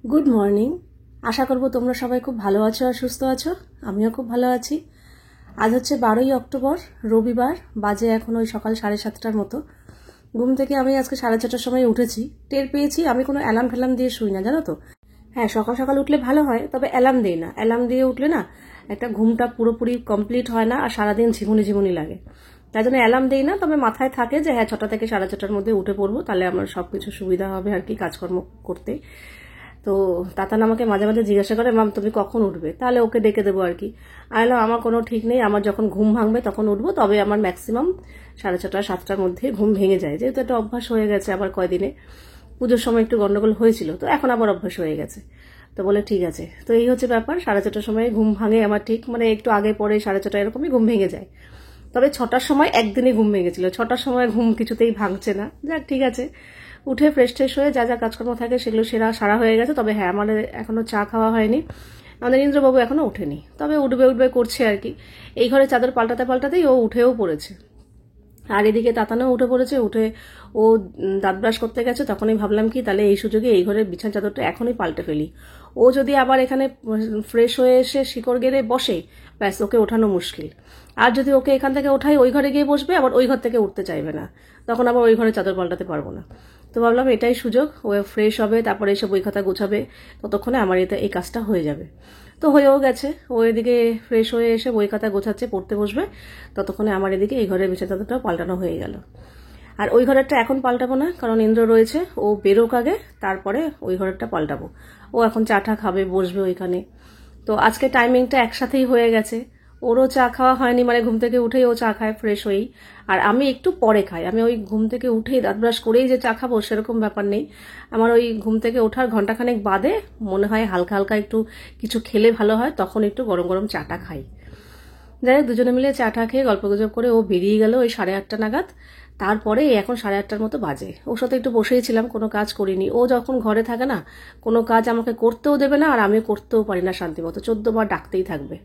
Good morning. আশা করব তোমরা সবাই খুব ভালো আছো আর সুস্থ আছো। আমিও খুব ভালো আছি। আজ হচ্ছে 12ই অক্টোবর, রবিবার। বাজে এখন ওই সকাল 7:30টার মতো। ঘুম থেকে আমি আজকে 6:30টার সময় উঠেছি। টের পেয়েছি আমি কোনো অ্যালার্ম ফ্যালার্ম দিয়ে শুই না, জানো তো। হ্যাঁ, সকাল সকাল উঠলে ভালো হয়, তবে অ্যালার্ম দিই না। অ্যালার্ম দিয়ে উঠলে না একটা ঘুমটা পুরোপুরি কমপ্লিট হয় না, আর সারাদিন ঝিমুনি ঝিমুনি লাগে। তাই জন্য অ্যালার্ম দিই না, তবে মাথায় থাকে যে হ্যাঁ 6টা থেকে 6:30টার মধ্যে উঠে পড়বো, তাহলে আমার সবকিছু সুবিধা হবে আর কি কাজকর্ম করতে। তো তাতান আমাকে মাঝে মাঝে জিজ্ঞাসা করে, মাম তুমি কখন উঠবে, তাহলে ওকে ডেকে দেবো আর কি। আইলো আমার কোনো ঠিক নেই, আমার যখন ঘুম ভাঙবে তখন উঠবো, তবে আমার ম্যাক্সিমাম 6:30 7টার মধ্যে ঘুম ভেঙে যায়, যেহেতু একটা অভ্যাস হয়ে গেছে। আবার কয়দিনে পুজোর সময় একটু গন্ডগোল হয়েছিল, তো এখন আবার অভ্যাস হয়ে গেছে। তো বলে ঠিক আছে। তো এই হচ্ছে ব্যাপার, 4:30টার সময় ঘুম ভাঙে আমার, ঠিক মানে একটু আগে পরে 4:30 এরকমই ঘুম ভেঙে যায়। তবে 6টার সময় একদিনই ঘুম ভেঙেছিল, 6টার সময় ঘুম কিছুতেই ভাঙছে না। যাক ঠিক আছে, উঠে ফ্রেশ ট্রেশ হয়ে যা যা কাজকর্ম থাকে সেগুলো সারা হয়ে গেছে। তবে হ্যাঁ, আমাদের এখনো চা খাওয়া হয়নি, আমাদের ইন্দ্রবাবু এখনো ওঠেনি, তবে উঠবে করছে আর কি। এই ঘরে চাদর পাল্টাতেই ও উঠেও পড়েছে। আর এদিকে তাতানও উঠে পড়েছে। উঠে ও দাঁত ব্রাশ করতে গেছে, তখনই ভাবলাম কি তাহলে এই সুযোগে এই ঘরের বিছানা চাদরটা এখনই পাল্টে ফেলি। ও যদি আবার এখানে ফ্রেশ হয়ে এসে শিকড় গেড়ে বসে, ব্যাস ওকে ওঠানো মুশকিল। আর যদি ওকে এখান থেকে ওঠাই, ওই ঘরে গিয়ে বসবে, আবার ওই ঘর থেকে উঠতে চাইবে না, তখন আবার ওই ঘরে চাদর পাল্টাতে পারবো না। তো ভাবলাম এটাই সুযোগ, ও ফ্রেশ হবে, তারপরে এসে বই খাতা গোছাবে, ততক্ষণে আমার এই কাজটা হয়ে যাবে। তো হয়েও গেছে। ও এদিকে ফ্রেশ হয়ে এসে বই খাতা গোছাচ্ছে, পড়তে বসবে, ততক্ষণে আমার এদিকে এই ঘরের বিছানা চাদরটাও পাল্টানো হয়ে গেল। আর ওই ঘরেরটা এখন পাল্টাবো না, কারণ ইন্দ্র রয়েছে, ও বেরোক আগে, তারপরে ওই ঘরেরটা পাল্টাবো। ও এখন চাটা খাবে, বসবে ওইখানে। তো আজকে টাইমিংটা একসাথেই হয়ে গেছে। ওরও চা খাওয়া হয়নি, মানে ঘুম থেকে উঠেই ও চা খায় ফ্রেশ হয়েই, আর আমি একটু পরে খাই। আমি ওই ঘুম থেকে উঠেই দাঁত ব্রাশ করেই যে চা খাবো সেরকম ব্যাপার নেই। আমার ওই ঘুম থেকে ওঠার ঘন্টাখানেক বাদে মনে হয় হালকা হালকা একটু কিছু খেলে ভালো হয়, তখন একটু গরম গরম চাটা খাই। যাই হোক, দুজনে মিলে চাটা খেয়ে গল্পগুজব করে ও বেরিয়ে গেল ওই 8:30 নাগাদ। তারপরে এখন 8:30টার মতো বাজে। ওর সাথে একটু বসেই ছিলাম, কোনো কাজ করিনি। ও যখন ঘরে থাকে না, কোনো কাজ আমাকে করতেও দেবে না, আর আমি করতেও পারি না শান্তি মতো, 14 বার ডাকতেই থাকবে।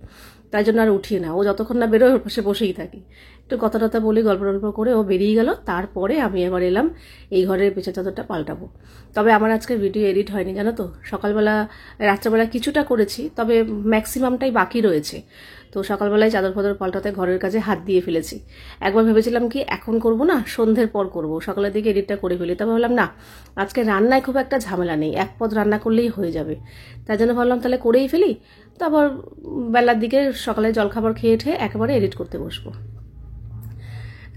তাই জন্য আর উঠি না, ও যতক্ষণ না বেরোয় ওর পাশে বসেই থাকি। একটু কথা টথা বলি, গল্প করে ও বেরিয়ে গেল। তারপরে আমি এবার এলাম এই ঘরের বিছানা চাদরটা পাল্টাবো। তবে আমার আজকে ভিডিও এডিট হয়নি, জানো তো। সকালবেলা রাত্রেবেলা কিছুটা করেছি, তবে ম্যাক্সিমামটাই বাকি রয়েছে। তো সকালবেলায় চাদর ফাদর পাল্টাতে ঘরের কাজে হাত দিয়ে ফেলেছি। একবার ভেবেছিলাম কি এখন করব না, সন্ধ্যের পর করব, সকালের দিকে এডিটটা করে ফেলি। তবে ভাবলাম না, আজকে রান্নায় খুব একটা ঝামেলা নেই, এক পদ রান্না করলেই হয়ে যাবে। তাই জন্য ভাবলাম তাহলে করেই ফেলি। তো আবার বেলার দিকে সকালে জলখাবার খেয়ে ঠেয়ে একেবারে এডিট করতে বসবো।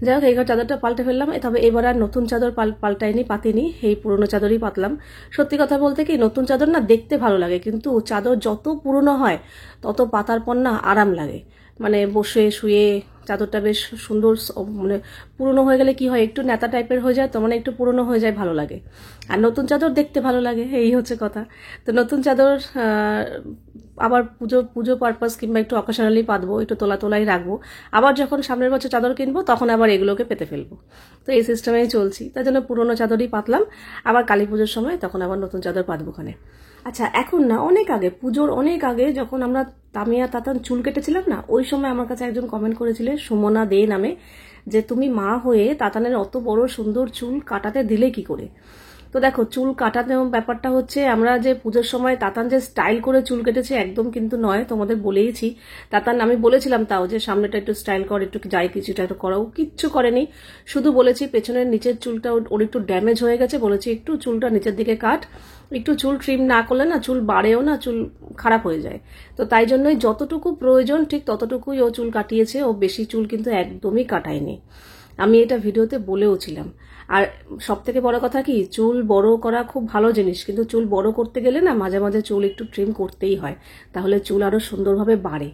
যাই হোক, এই ঘর চাদরটা পাল্টে ফেললাম। তবে এবার আর নতুন চাদর পাল্টাইনি, পাতিনি, এই পুরোনো চাদরই পাতলাম। সত্যি কথা বলতে কি, নতুন চাদর না দেখতে ভালো লাগে, কিন্তু চাদর যত পুরনো হয় তত পাতার পর না আরাম লাগে। মানে বসে শুয়ে চাদরটা বেশ সুন্দর, মানে পুরনো হয়ে গেলে কি হয়, একটু নেতা টাইপের হয়ে যায়, তো মানে একটু পুরনো হয়ে যায়, ভালো লাগে। আর নতুন চাদর দেখতে ভালো লাগে, এই হচ্ছে কথা। তো নতুন চাদর আবার পুজো পারপাস কিংবা একটু অকেশনালি পাতবো, একটু তোলাই রাখবো। আবার যখন সামনের বছর চাদর কিনবো তখন আবার এগুলোকে পেতে ফেলবো। তো এই সিস্টেমেই চলছি। তাই জন্য পুরোনো চাদরই পাতলাম, আবার কালী পুজোর সময় তখন আবার নতুন চাদর পাতবো ওখানে। আচ্ছা, এখন না, অনেক আগে, পুজোর অনেক আগে, যখন আমরা তামিয়া তাতান চুল কেটেছিলাম না, ওই সময় আমার কাছে একজন কমেন্ট করেছিল, সুমনা দে নামে, যে তুমি মা হয়ে তাতানের অত বড় সুন্দর চুল কাটাতে দিলে কি করে। তো দেখো, চুল কাটাতে ব্যাপারটা হচ্ছে, আমরা যে পুজোর সময় তাতান যে স্টাইল করে চুল কেটেছে একদম কিন্তু নয়, তোমাদের বলেইছি। তাতান আমি বলেছিলাম তাও যে সামনেটা একটু স্টাইল কর, একটু যাই কিছুটা একটু করো, কিচ্ছু করেনি। শুধু বলেছি পেছনের নিচের চুলটা ওর একটু ড্যামেজ হয়ে গেছে, বলেছি একটু চুলটা নিচের দিকে কাট, একটু চুল ট্রিম না করলে না চুল বাড়েও না, চুল খারাপ হয়ে যায়। তো তাই জন্যই যতটুকু প্রয়োজন ঠিক ততটুকুই ও চুল কাটিয়েছে, ও বেশি চুল কিন্তু একদমই কাটায়নি। আমি এটা ভিডিওতে বলেও ছিলাম। আর সব থেকে বড় কথা কি, চুল বড় করা খুব ভালো জিনিস, কিন্তু চুল বড় করতে গেলে না মাঝে মাঝে চুল একটু ট্রিম করতেই হয়, তাহলে চুল আরো সুন্দরভাবে বাড়ে।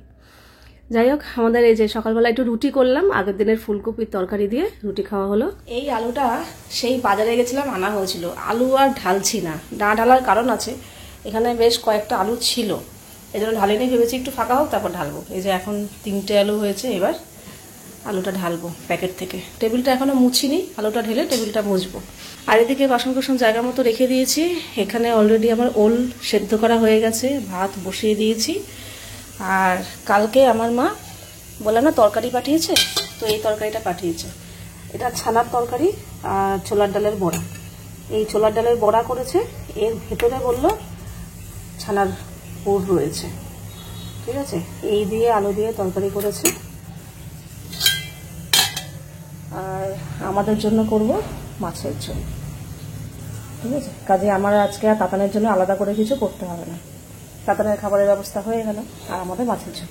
যাই হোক, আমাদের এই যে সকালবেলা একটু রুটি করলাম, আগের দিনের ফুলকপির তরকারি দিয়ে রুটি খাওয়া হলো। এই আলুটা সেই বাজারে গেছিলাম, আনা হয়েছিল। আলু আর ঢালছি না, ঢালার কারণ আছে, এখানে বেশ কয়েকটা আলু ছিল, এই জন্য ঢালিনি, ভেবেছি একটু ফাঁকা হোক তারপর ঢালবো। এই যে এখন 3টে আলু হয়েছে, এবার আলুটা ঢালবো প্যাকেট থেকে। টেবিলটা এখনো মুছিনি, আলুটা ঢেলে টেবিলটা মুছবো। আর এদিকে বাসন কোসন জায়গা মতো রেখে দিয়েছি। এখানে অলরেডি আমার ওল সেদ্ধ করা হয়ে গেছে, ভাত বসিয়ে দিয়েছি। আর কালকে আমার মা বললাম না তরকারি পাঠিয়েছে, তো এই তরকারিটা পাঠিয়েছে। এটা ছানার তরকারি আর ছোলার ডালের বড়া। এই ছোলার ডালের বড়া করেছে, এর ভেতরে বললো ছানার পুর রয়েছে, ঠিক আছে। এই দিয়ে আলু দিয়ে তরকারি করেছি, আর আমাদের জন্য করব মাছের ঝোল, ঠিক আছে। কাজে আমার আজকে আর তাতানের জন্য আলাদা করে কিছু করতে হবে না, তাতানের খাবারের ব্যবস্থা হয়ে গেল, আর আমাদের মাছের ঝোল।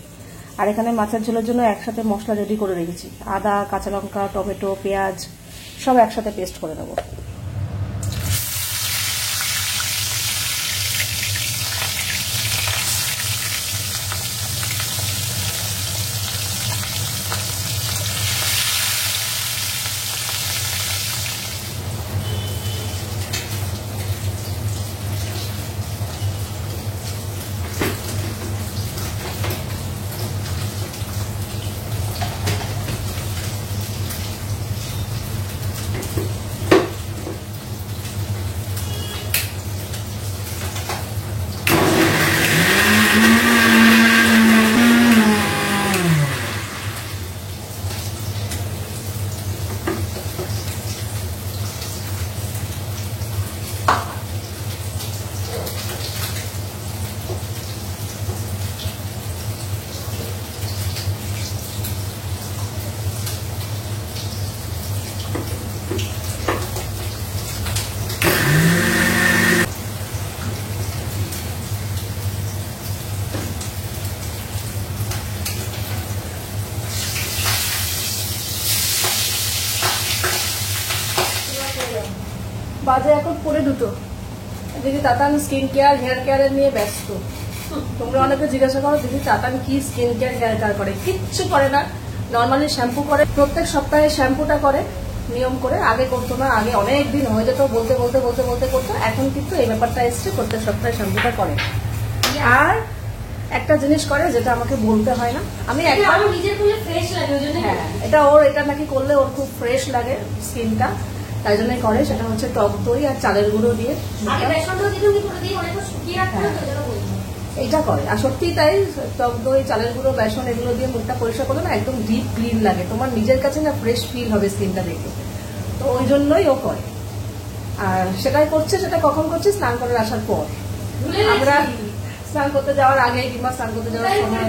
আর এখানে মাছের ঝোলের জন্য একসাথে মশলা রেডি করে রেখেছি, আদা, কাঁচা লঙ্কা, টমেটো, পেঁয়াজ সব একসাথে পেস্ট করে নেবো। বাজে এখন 2:45। দিদি তাতান স্কিন কেয়ার হেয়ার কেয়ারের নিয়ে ব্যস্ত। তোমরা অনেকে জিজ্ঞাসা করো দিদি তাতান কি স্কিন কেয়ার হেয়ার কেয়ার করে? কিচ্ছু করে না, নর্মালি শ্যাম্পু করে, প্রত্যেক সপ্তাহে শ্যাম্পুটা করে নিয়ম করে। আগে করতো না, আগে অনেক দিন হয়ে যেত, বলতে বলতে বলতে বলতে করতো। এখন কিন্তু এই ব্যাপারটা এসছে, প্রত্যেক সপ্তাহে শ্যাম্পুটা করে। আর একটা জিনিস করে যেটা আমাকে বলতে হয় না, আমি একবার নিজের করলে ফ্রেশ লাগে, ওই জন্য। হ্যাঁ, এটা ওর, এটা নাকি করলে ওর খুব ফ্রেশ লাগে স্কিনটা, তাই জন্যই করে। সেটা হচ্ছে টক দই আর চালের গুঁড়ো দিয়ে এইটা করে। আর সত্যি তাই, টক দই, চালের গুঁড়ো, বেসন এগুলো দিয়ে মুখটা পরিষ্কার করলে না একদম ডিপ ক্লিন লাগে, তোমার নিজের কাছে না ফ্রেশ ফিল হবে স্কিনটা দেখে। তো ওই জন্যই ও করে। আর সেটাই করছে। সেটা কখন করছে? স্নান করে আসার পর। আমরা স্নান করতে যাওয়ার আগে কিংবা স্নান করতে যাওয়ার সময়।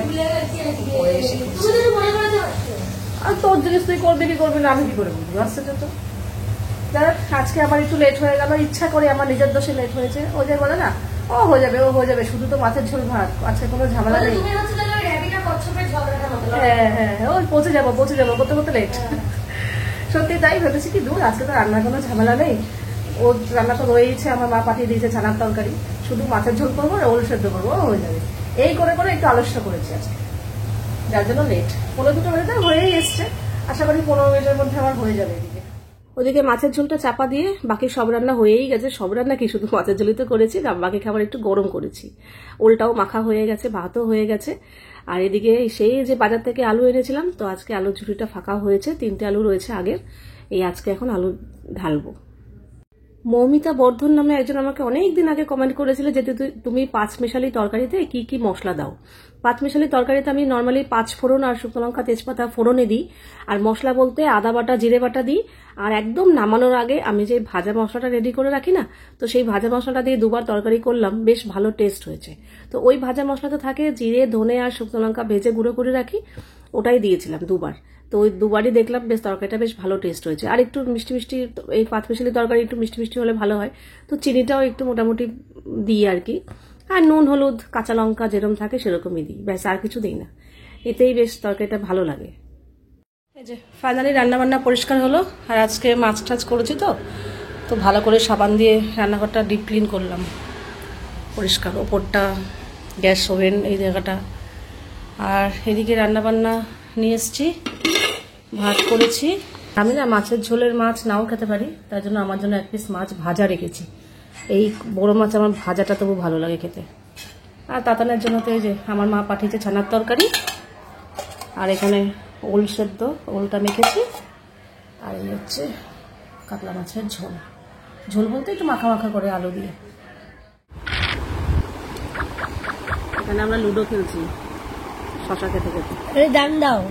আর তোর জিনিস তুই করবি কি করবি না আমি কি করে বুঝবো? আসছে তো যারা আজকে আমার একটু লেট হয়ে গেল, ইচ্ছা করে, আমার নিজের দোষে লেট হয়েছে। ও যে বলে না ও হয়ে যাবে, ও হয়ে যাবে, শুধু তো মাছের ঝোল ভাত, আজকে কোনো ঝামেলা নেই। হ্যাঁ হ্যাঁ, ওই পৌঁছে যাবো করতে করতে লেট। সত্যি তাই ভেবেছি কি দূর, আজকে তো রান্নার কোনো ঝামেলা নেই, ও রান্না তো রয়েছে, আমার মা পাঠিয়ে দিয়েছে ছানার তরকারি, শুধু মাছের ঝোল করবো আর ওল সেদ্ধ করবো, ও হয়ে যাবে। এই করে করে একটু আলস্য করেছি আজকে, যার জন্য লেট। 1-2 মিনিটে হয়েই এসছে, আশা করি 15 মিনিটের মধ্যে আমার হয়ে যাবে। ওদিকে মাছের ঝোলটা চাপা দিয়ে বাকি সব রান্না হয়েই গেছে। সব রান্না কি, শুধু মাছের ঝোলই তো করেছি, বাকি খাবার একটু গরম করেছি। ওলটাও মাখা হয়ে গেছে, ভাতও হয়ে গেছে। আর এদিকে সেই যে বাজার থেকে আলু এনেছিলাম, তো আজকে আলুর ঝুড়িটা ফাঁকা হয়েছে, 3টে আলু রয়েছে আগের। এই আজকে এখন আলু ঢালবো। মৌমিতা বর্ধন নামে একজন আমাকে অনেকদিন আগে কমেন্ট করেছিল যে তুমি পাঁচমেশালি তরকারিতে কি কি মশলা দাও। পাঁচমেশালি তরকারিতে আমি নর্মালি 5 ফোড়ন আর শুকনো লঙ্কা তেজপাতা ফোড়নে দিই, আর মশলা বলতে আদা বাটা জিরে বাটা দিই। আর একদম নামানোর আগে আমি যে ভাজা মশলাটা রেডি করে রাখি না, তো সেই ভাজা মশলাটা দিয়ে 2বার তরকারি করলাম, বেশ ভালো টেস্ট হয়েছে। তো ওই ভাজা মশলাতে থাকে জিরে, ধনে আর শুকনো লঙ্কা ভেজে গুঁড়ো করে রাখি, ওটাই দিয়েছিলাম 2বার। তো ওই 2বারই দেখলাম বেশ তরকারিটা বেশ ভালো টেস্ট হয়েছে। আর একটু মিষ্টি মিষ্টি, এই পাঁচমেশালি তরকারি একটু মিষ্টি মিষ্টি হলে ভালো হয়, তো চিনিটাও একটু মোটামুটি দিই আর কি। আর নুন হলুদ কাঁচা লঙ্কা যেরকম থাকে সেরকমই দিই, ব্যাস আর কিছু দিই না। এতেই বেশ তরকারিটা ভালো লাগে। এই যে ফাইনালি রান্নাবান্না পরিষ্কার হলো। আর আজকে মাছ টাছ করেছি তো ভালো করে সাবান দিয়ে রান্নাঘরটা ডিপ ক্লিন করলাম, পরিষ্কার, ওপরটা, গ্যাস ওভেন, এই জায়গাটা। আর এদিকে রান্নাবান্না নিয়ে এসছি, ভাত করেছি। আমি না মাছের ঝোলের মাছ নাও খেতে পারি, তার জন্য আমার জন্য 1 পিস মাছ ভাজা রেখেছি। এই বড় মাছ আমার ভাজাটা তবু ভালো লাগে খেতে। আর তাতানের জন্য তো এই যে আমার মা পাঠিয়েছে ছানার তরকারি, আর এখানে ওল সেদ্ধ, ওলটা মেখেছি। আর এই হচ্ছে কাতলা মাছের ঝোল। ঝোল বলতে একটু মাখা মাখা করে আলু দিয়ে। এখানে আমরা লুডো খেলছি শশা খেতে খেতে। দাম দাও।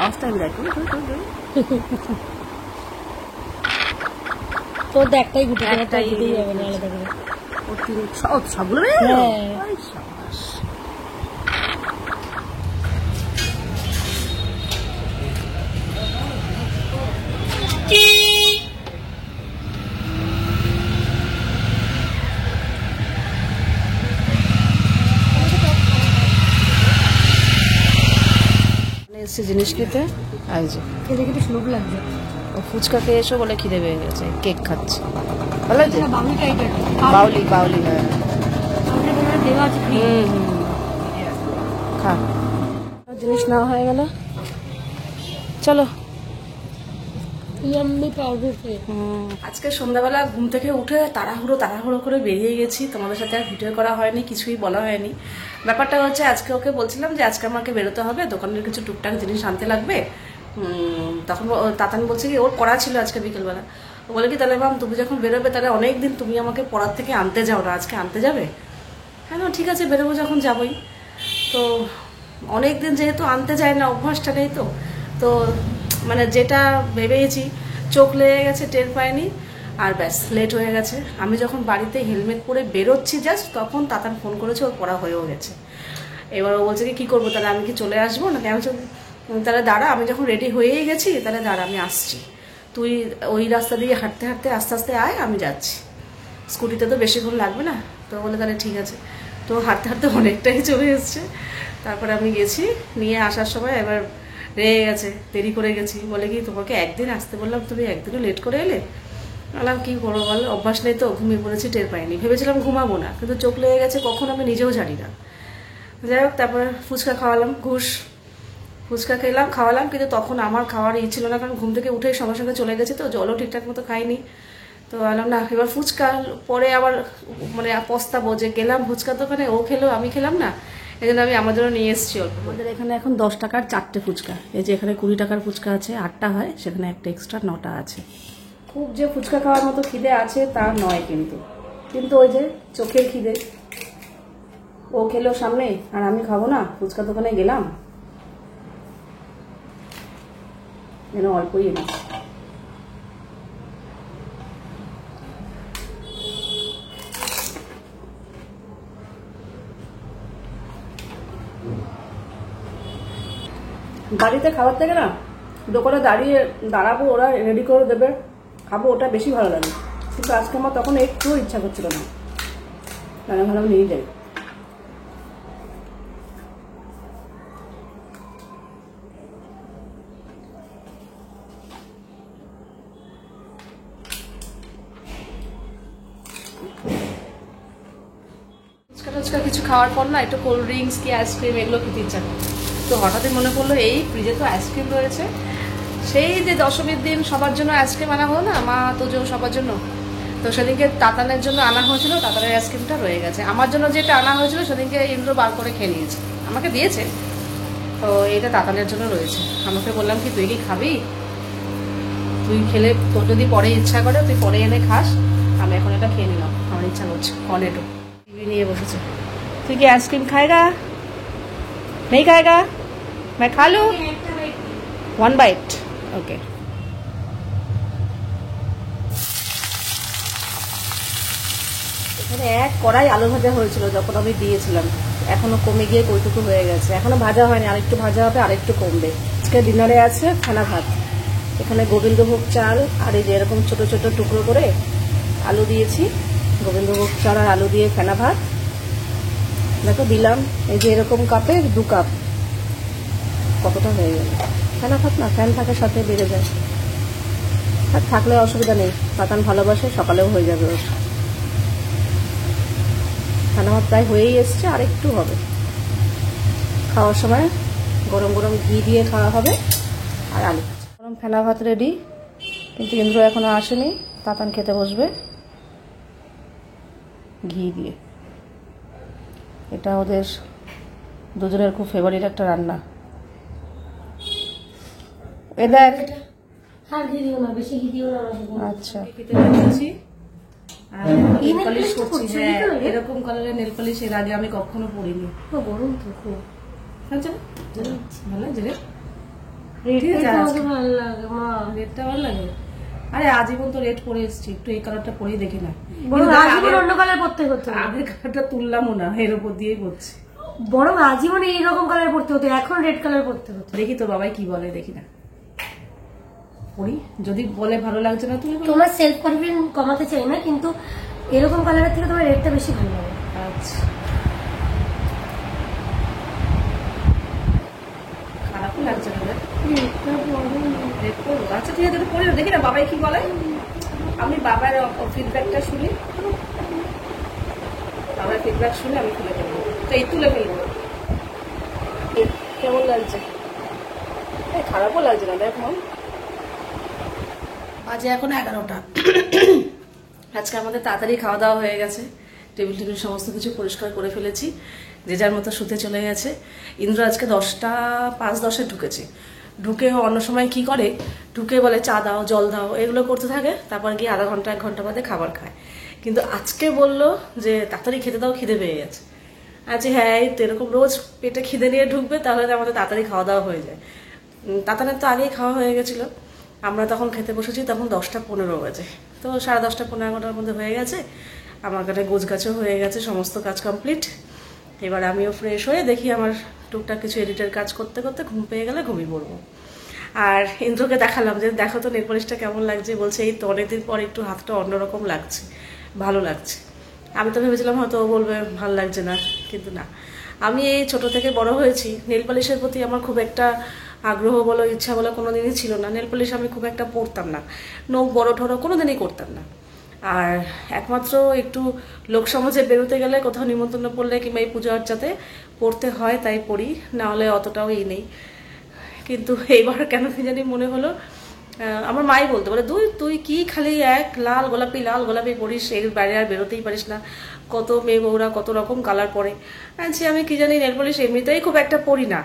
অবস্থা দেখো। তোর একটাই গুটি একটাই দিতেই যাবে না আলাদা করে সবগুলো এসছে জিনিস খেতে আর যে খেতে খেতে সুন্দর লাগছে ফুচকা খেয়ে এসো বলে খিদে পেয়ে গেছে কেক খাচ্ছে ভালো লাগছে বাউলি বাউলি হ্যাঁ খা জিনিস নেওয়া হয়ে গেল চলো আজকে সন্ধ্যাবেলা ঘুম থেকে উঠে তাড়াহুড়ো করে বেরিয়ে গেছি তোমাদের সাথে আর ভিডিও করা হয়নি কিছুই বলা হয়নি ব্যাপারটা হচ্ছে আজকে ওকে বলছিলাম যে আজকে আমাকে বেরোতে হবে দোকানের কিছু টুকটাক জিনিস আনতে লাগবে তখন তাতান বলছে কি ওর পড়া ছিল আজকে বিকেলবেলা ও বলে কি তাহলে মাম তুমি যখন বেরোবে তাহলে অনেকদিন তুমি আমাকে পড়ার থেকে আনতে যাও না আজকে আনতে যাবে হ্যাঁ না ঠিক আছে বেরোবো যখন যাবোই তো অনেকদিন যেহেতু আনতে যায় না অভ্যাসটা নেই তো মানে যেটা ভেবেছি চোখ লেগে গেছে টের পায়নি আর ব্যাস লেট হয়ে গেছে আমি যখন বাড়িতে হেলমেট পরে বেরোচ্ছি জাস্ট তখন তাতান ফোন করেছে ওর পড়া হয়েও গেছে এবার ও বলছে কি করবো তাহলে আমি কি চলে আসবো না কেন তাহলে দাঁড়া আমি যখন রেডি হয়েই গেছি তাহলে দাঁড়া আমি আসছি তুই ওই রাস্তা দিয়ে হাঁটতে হাঁটতে আস্তে আস্তে আয় আমি যাচ্ছি স্কুটিতে তো বেশিক্ষণ লাগবে না তো বলে তাহলে ঠিক আছে তো হাঁটতে হাঁটতে অনেকটাই চলে এসছে তারপরে আমি গেছি নিয়ে আসার সময় এবার রেগে গেছে দেরি করে গেছি বলে কি তোমাকে একদিন আসতে বললাম তুমি একদিনও লেট করে এলে বললাম কী করবো বল অভ্যাস নেই তো ঘুমিয়ে পড়েছি টের পাইনি ভেবেছিলাম ঘুমাবো না কিন্তু চোখ লেগে গেছে কখন আমি নিজেও জানি না যাই হোক তারপরে ফুচকা খাওয়ালাম ফুচকা খাওয়ালাম কিন্তু তখন আমার খাওয়ার ছিল না কারণ ঘুম থেকে উঠে সঙ্গে সঙ্গে চলে গেছে তো জলও ঠিকঠাক মতো খাইনি তো বললাম না এবার ফুচকা পরে আবার মানে পস্তাবো যে গেলাম ফুচকার দোকানে ও খেলো আমি খেলাম না এই জন্য আমি আমার জন্য নিয়ে এসেছি অল্প আমাদের এখানে এখন 10 টাকার 4টে ফুচকা এই যে এখানে 20 টাকার ফুচকা আছে 8টা হয় সেখানে একটা এক্সট্রা 9টা আছে খুব যে ফুচকা খাওয়ার মতো খিদে আছে তা নয় কিন্তু ওই যে চোখের খিদে ও খেলো সামনে আর আমি খাবো না ফুচকা দোকানে গেলাম যেন অল্পই এনে বাড়িতে খাবার থেকে না দোকানে দাঁড়াবো ওরা রেডি করে দেবে খাবো ওটা বেশি ভালো লাগে কিন্তু আজকে আমার তখন একটু ইচ্ছা করছিল না ভালো নিয়ে যাই কিছু খাওয়ার পর না একটু কোল্ড ড্রিঙ্কস কি আইসক্রিম এগুলো খেতে ইচ্ছা করে তো হঠাৎই মনে পড়লো এই ফ্রিজে তো আইসক্রিম রয়েছে সেই যে দশমীর দিন সবার জন্য আইসক্রিম আনা হলো না মা তো সবার জন্য তো সেদিনকে তাতানের জন্য আনা হয়েছিল তাতানের আইসক্রিমটা রয়ে গেছে আমার জন্য যেটা আনা হয়েছিল সেদিনকে ইন্দ্র বার করে খেয়ে নিয়েছে আমাকে দিয়েছে তো এটা তাতানের জন্য রয়েছে আমাকে বললাম কি তুই কি খাবি তুই খেলে তোর যদি পরে ইচ্ছা করে তুই পরে এনে খাস আমি এখন এটা খেয়ে নিলাম আমার ইচ্ছা করছে কর্নেটো টিভি নিয়ে বসেছে তুই কি आइसक्रीम खाएगा नहीं खाएगा मैं खा लूं 1 बाइट ओके এখানে এক কড়াই আলু ভাজা হয়েছিল যখন আমি দিয়েছিলাম এখনো কমে গিয়ে কইটুকু হয়ে গেছে এখনো ভাজা হয়নি আরেকটু ভাজা হবে আরেকটু কমবে আজকে ডিনারে আছে ফেনা ভাত এখানে গোবিন্দভোগ চাল আর এই যে এরকম ছোট ছোট টুকরো করে আলু দিয়েছি গোবিন্দভোগ চাল আর আলু দিয়ে ফেনা ভাত দেখো দিলাম এই যে এরকম কাপে 2 কাপ কতটা হয়ে গেল ফেনা ভাত না ফ্যান থাকার সাথে বেড়ে যায় আর থাকলে অসুবিধা নেই তাতান ভালোবাসে সকালেও হয়ে যাবে ওর ফেনা ভাত প্রায় হয়েই এসছে আর একটু হবে খাওয়ার সময় গরম গরম ঘি দিয়ে খাওয়া হবে আর আলু গরম ফেনা ভাত রেডি কিন্তু ইন্দ্র এখনো আসেনি তাতান খেতে বসবে ঘি দিয়ে এটা ওদের দুজনের খুব ফেভারিট একটা রান্না এ দেখ আর ঘি দিও না বেশি ঘি দিও না আচ্ছা খেতে দিয়েছি আর নেল পলিশ করছি হ্যাঁ এরকম কালারের নেল পলিশ এর আগে আমি কখনো পরিনি তো গরম তো খুব আচ্ছা ভালো লাগে রেডটা ভালো লাগে মা রেডটা ভালো লাগে আরে আজীবন তো রেড পরে এসেছি, একটু এই কালারটা পরেই দেখি না। বরং আজীবন অন্য কালার পরতে হতো। আগের কালারটা তুললামও না, এর উপর দিয়েই পরছি। বরং আজীবন এইরকম কালার পরতে হতো, এখন রেড কালার পরতে হতো। দেখি তো বাবাই কি বলে, দেখি না পরি, যদি বলে ভালো লাগছে না তুমি। তোমার সেলফ কনফিডেন্স কমাতে চাই না, কিন্তু এরকম কালারের থেকে তোমার রেডটা বেশি ভালো লাগে। আচ্ছা, খারাপও লাগছে না। আচ্ছা ঠিক আছে, পড়ি দেখি না বাবাই কি বলে। আমি বাবার ফিডব্যাকটা শুনি, বাবার ফিডব্যাক শুনে আমি তুলে ফেলবো। তো এই তুলে ফেলবো, কেমন লাগছে? খারাপও লাগছে না, দেখ মন। বাজে এখন 11টা। আজকে আমাদের তাড়াতাড়ি খাওয়া দাওয়া হয়ে গেছে, টেবিল টেবিল সমস্ত কিছু পরিষ্কার করে ফেলেছি, যে যার মতো শুতে চলে গেছে। ইন্দ্র আজকে 10টা 5-10-এ ঢুকেছে। ঢুকে অন্য সময় কি করে, ঢুকে বলে চা দাও জল দাও এগুলো করতে থাকে, তারপর গিয়ে আধা ঘন্টা 1 ঘন্টা বাদে খাবার খায়। কিন্তু আজকে বললো যে তাড়াতাড়ি খেতে দাও, খিদে পেয়ে গেছে। আচ্ছা হ্যাঁ, এই তো এরকম রোজ পেটে খিদে নিয়ে ঢুকবে, তাহলে আমাদের তাড়াতাড়ি খাওয়া দাওয়া হয়ে যায়। তাতানের তো আগেই খাওয়া হয়ে গেছিলো, আমরা তখন খেতে বসেছি তখন 10টা 15 বাজে। তো 10:30 15 মধ্যে হয়ে গেছে। আমার কাছে গোছগাছও হয়ে গেছে, সমস্ত কাজ কমপ্লিট। এবার আমিও ফ্রেশ হয়ে দেখি আমার টুকটাক কিছু এডিটের কাজ করতে করতে ঘুম পেয়ে গেলে ঘুমিয়ে পড়বো। আর ইন্দ্রকে দেখালাম যে দেখো তো নেল পলিশটা কেমন লাগছে। বলছে এই তো অনেকদিন পর একটু হাতটা অন্যরকম লাগছে, ভালো লাগছে। আমি তো ভেবেছিলাম হয়তো ও বলবে ভালো লাগছে না, কিন্তু না। আমি এই ছোট থেকে বড় হয়েছি, নেল পলিশের প্রতি আমার খুব একটা আগ্রহ বলো ইচ্ছা বলো কোনোদিনই ছিল না। নেল পলিশ আমি খুব একটা পরতাম না, নখ বড় ঠড়ো কোনোদিনই করতাম না। আর একমাত্র একটু লোক সমাজে বেরোতে গেলে, কোথাও নিমন্ত্রণ পড়লে কিংবা এই পুজো আর্চাতে পড়তে হয় তাই পড়ি, না হলে অতটাও নেই। কিন্তু এইবার কেন কি জানি মনে হলো, আমার মাই বলতে পারে তুই কি খালি এক লাল গোলাপি পরিস, এর বাইরে আর বেরোতেই পারিস না। কত মেয়ে বউরা কত রকম কালার পরে। আচ্ছা আমি কি জানি নেল পলিশ এমনিতেই খুব একটা পরি না,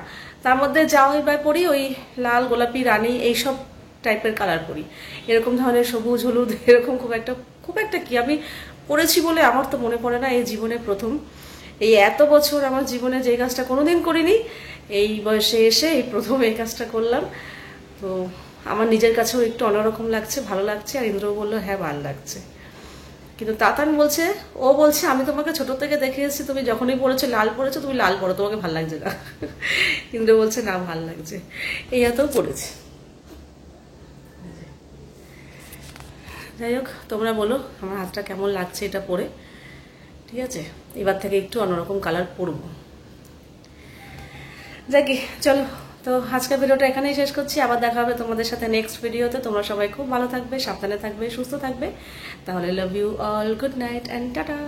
তার মধ্যে যাও এবার পরি ওই লাল গোলাপি রানী এইসব টাইপের কালার পরি। এরকম ধরনের সবুজ হলুদ এরকম খুব একটা কি আমি পরেছি বলে আমার তো মনে পড়ে না। এই জীবনে প্রথম, এই এত বছর আমার জীবনে যে কাজটা কোনোদিন করিনি, এই বয়সে এসে এই প্রথম এই কাজটা করলাম। তো আমার নিজের কাছেও একটু অন্যরকম লাগছে, ভালো লাগছে। আর ইন্দ্র বললো হ্যাঁ ভালো লাগছে। কিন্তু তাতান বলছে, ও বলছে আমি তোমাকে ছোট থেকে দেখে এসেছি, তুমি যখনই পড়েছো লাল পড়েছো, তুমি লাল পড়ো, তোমাকে ভালো লাগছে না। ইন্দ্র বলছে না ভালো লাগছে, এই এতও পড়েছে। যাই হোক, তোমরা বলো আমার হাতটা কেমন লাগছে এটা পরে। ঠিক আছে, এবার থেকে একটু অন্যরকম কালার পরবো। যাকি চলো, তো আজকের ভিডিওটা এখানেই শেষ করছি। আবার দেখা হবে তোমাদের সাথে নেক্সট ভিডিওতে। তোমরা সবাই খুব ভালো থাকবে, সাবধানে থাকবে, সুস্থ থাকবে। তাহলে love you all, good night and tata.